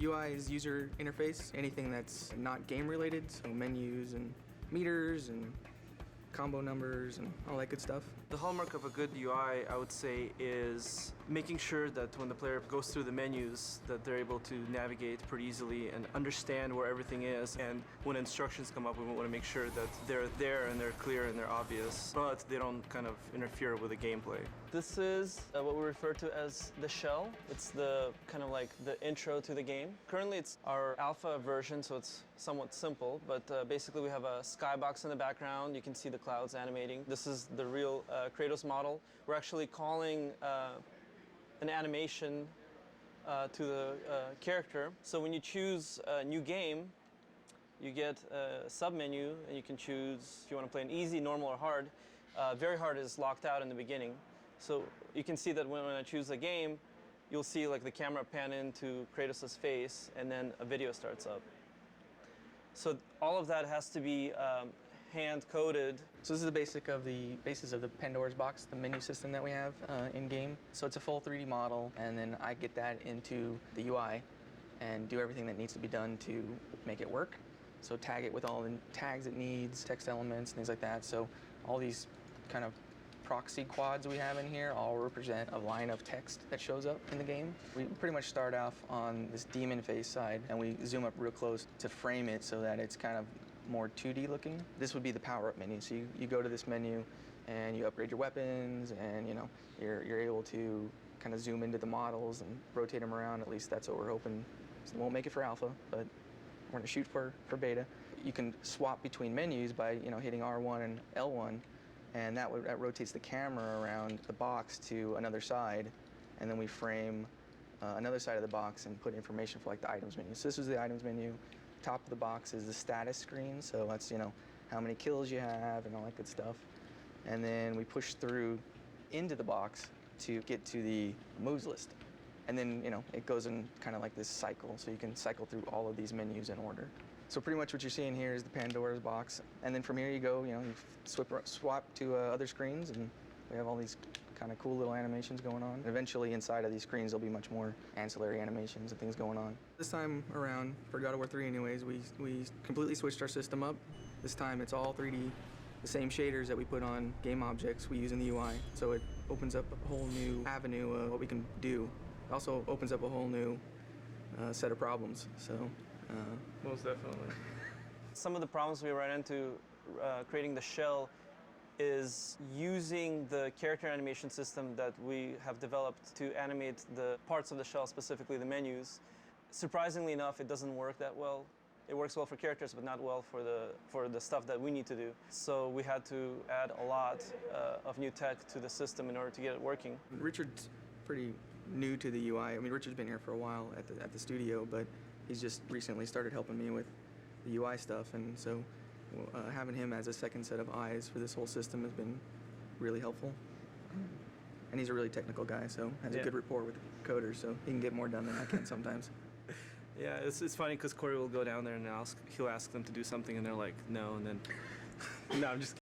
UI is user interface, anything that's not game related, so menus and meters and combo numbers and all that good stuff. The hallmark of a good UI, I would say, is making sure that when the player goes through the menus that they're able to navigate pretty easily and understand where everything is. And when instructions come up, we want to make sure that they're there and they're clear and they're obvious, but they don't kind of interfere with the gameplay. This is what we refer to as the shell. It's the kind of like the intro to the game. Currently it's our alpha version, so it's somewhat simple, but basically we have a skybox in the background. You can see the clouds animating. This is the real Kratos model. We're actually calling an animation to the character. So when you choose a new game, you get a sub-menu, and you can choose if you want to play an easy, normal, or hard. Very hard is locked out in the beginning. So you can see that when I choose a game, you'll see like the camera pan into Kratos' face, and then a video starts up. So all of that has to be hand-coded. So this is the basis of the Pandora's box, the menu system that we have in-game. So it's a full 3D model, and then I get that into the UI and do everything that needs to be done to make it work. So tag it with all the tags it needs, text elements, things like that. So all these kind of proxy quads we have in here all represent a line of text that shows up in the game. We pretty much start off on this demon face side, and we zoom up real close to frame it so that it's kind of more 2D looking. This would be the power-up menu. So you go to this menu and you upgrade your weapons, and you're able to kind of zoom into the models and rotate them around. At least that's what we're hoping. So we won't make it for alpha, but we're going to shoot for beta. You can swap between menus by hitting R1 and L1, and that rotates the camera around the box to another side, and then we frame another side of the box and put information for like the items menu. So this is the items menu. Top of the box is the status screen, so that's how many kills you have and all that good stuff. And then we push through into the box to get to the moves list. And then it goes in kind of like this cycle, so you can cycle through all of these menus in order. So pretty much what you're seeing here is the Pandora's box, and then from here you go, you swap to other screens, and we have all these kind of cool little animations going on. And eventually inside of these screens there'll be much more ancillary animations and things going on. This time around, for God of War 3 anyways, we completely switched our system up. This time it's all 3D. The same shaders that we put on game objects we use in the UI. So it opens up a whole new avenue of what we can do. It also opens up a whole new set of problems. So most definitely. Some of the problems we ran into creating the shell is using the character animation system that we have developed to animate the parts of the shell, specifically the menus. Surprisingly enough, it doesn't work that well. It works well for characters, but not well for the stuff that we need to do. So we had to add a lot of new tech to the system in order to get it working. Richard's pretty new to the UI. I mean, Richard's been here for a while at the studio, but he's just recently started helping me with the UI stuff, and so having him as a second set of eyes for this whole system has been really helpful. And he's a really technical guy, so has a good rapport with coders, so he can get more done than I can sometimes. Yeah, it's funny because Corey will go down there and he'll ask them to do something, and they're like, no, and then no, I'm just kidding.